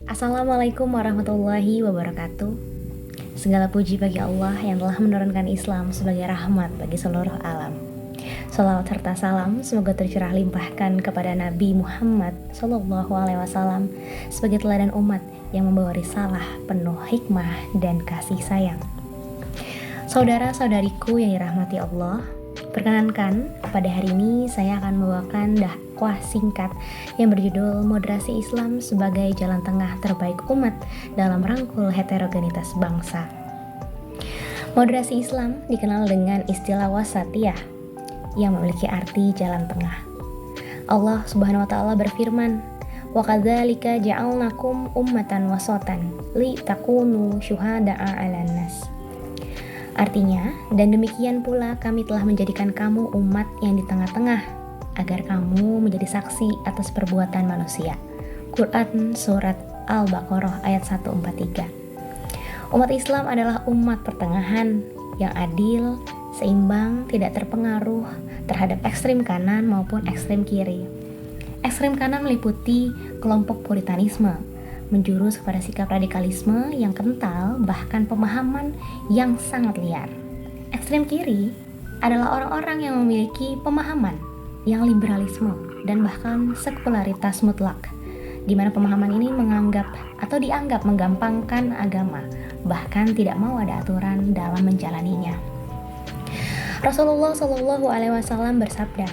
Assalamualaikum warahmatullahi wabarakatuh. Segala puji bagi Allah yang telah menurunkan Islam sebagai rahmat bagi seluruh alam. Salawat serta salam semoga tercurah limpahkan kepada Nabi Muhammad SAW sebagai teladan umat yang membawa risalah penuh hikmah dan kasih sayang. Saudara-saudariku yang dirahmati Allah, perkenankan pada hari ini saya akan membawakan dakwah singkat yang berjudul Moderasi Islam sebagai Jalan Tengah Terbaik Umat dalam Rangkul Heterogenitas Bangsa. Moderasi Islam dikenal dengan istilah wasatiyah yang memiliki arti jalan tengah. Allah Subhanahu wa taala berfirman, "Wa kadzalika ja'alnakum ummatan wasatan li takunu syuhada'a 'alan nas." Artinya, dan demikian pula kami telah menjadikan kamu umat yang di tengah-tengah, agar kamu menjadi saksi atas perbuatan manusia. Quran Surat Al-Baqarah ayat 143. Umat Islam adalah umat pertengahan yang adil, seimbang, tidak terpengaruh terhadap ekstrem kanan maupun ekstrem kiri. Ekstrem kanan meliputi kelompok puritanisme, menjurus kepada sikap radikalisme yang kental, bahkan pemahaman yang sangat liar. Ekstrem kiri adalah orang-orang yang memiliki pemahaman yang liberalisme dan bahkan sekularitas mutlak, di mana pemahaman ini menganggap atau dianggap menggampangkan agama, bahkan tidak mau ada aturan dalam menjalaninya. Rasulullah SAW bersabda,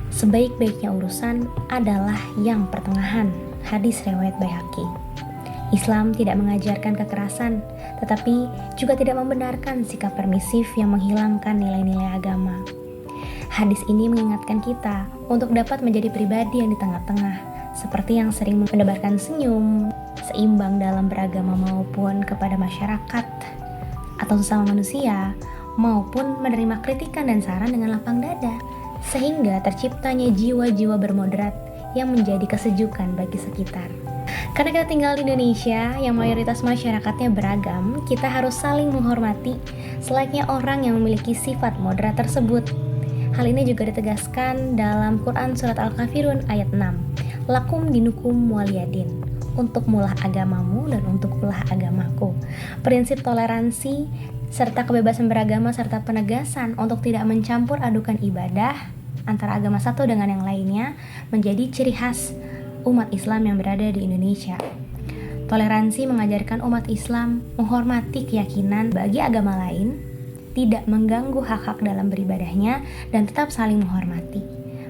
"Sebaik-baiknya urusan adalah yang pertengahan." Hadis riwayat Baihaqi. Islam tidak mengajarkan kekerasan, tetapi juga tidak membenarkan sikap permisif yang menghilangkan nilai-nilai agama. Hadis ini mengingatkan kita untuk dapat menjadi pribadi yang di tengah-tengah, seperti yang sering mendebarkan senyum, seimbang dalam beragama maupun kepada masyarakat atau sesama manusia, maupun menerima kritikan dan saran dengan lapang dada, sehingga terciptanya jiwa-jiwa bermoderat yang menjadi kesejukan bagi sekitar. Karena kita tinggal di Indonesia yang mayoritas masyarakatnya beragam, kita harus saling menghormati selayaknya orang yang memiliki sifat moderat tersebut. Hal ini juga ditegaskan dalam Quran Surat Al-Kafirun ayat 6. Lakum dinukum waliyadin, untuk mulah agamamu dan untuk mulah agamaku. Prinsip toleransi serta kebebasan beragama serta penegasan untuk tidak mencampur adukan ibadah antara agama satu dengan yang lainnya menjadi ciri khas umat Islam yang berada di Indonesia. Toleransi mengajarkan umat Islam menghormati keyakinan bagi agama lain, tidak mengganggu hak-hak dalam beribadahnya, dan tetap saling menghormati,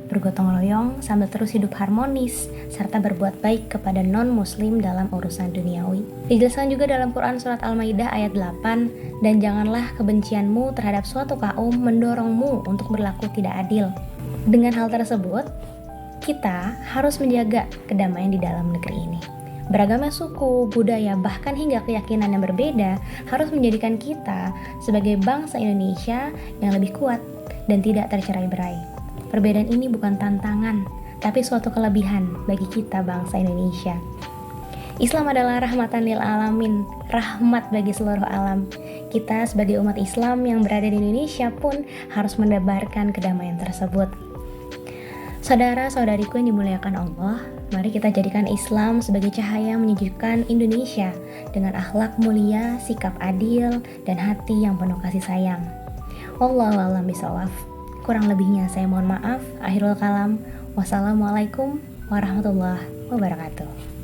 bergotong royong sambil terus hidup harmonis, serta berbuat baik kepada non-muslim dalam urusan duniawi. Dijelaskan juga dalam Quran Surat Al-Maidah ayat 8, "Dan janganlah kebencianmu terhadap suatu kaum mendorongmu untuk berlaku tidak adil." Dengan hal tersebut, kita harus menjaga kedamaian di dalam negeri ini. Beragam suku, budaya, bahkan hingga keyakinan yang berbeda harus menjadikan kita sebagai bangsa Indonesia yang lebih kuat dan tidak tercerai-berai. Perbedaan ini bukan tantangan, tapi suatu kelebihan bagi kita bangsa Indonesia. Islam adalah rahmatan lil alamin, rahmat bagi seluruh alam. Kita sebagai umat Islam yang berada di Indonesia pun harus menebarkan kedamaian tersebut. Saudara-saudariku yang dimuliakan Allah, mari kita jadikan Islam sebagai cahaya yang menyejukkan Indonesia dengan akhlak mulia, sikap adil, dan hati yang penuh kasih sayang. Wallahu a'lam bishawab. Kurang lebihnya saya mohon maaf. Akhirul kalam. Wassalamualaikum warahmatullahi wabarakatuh.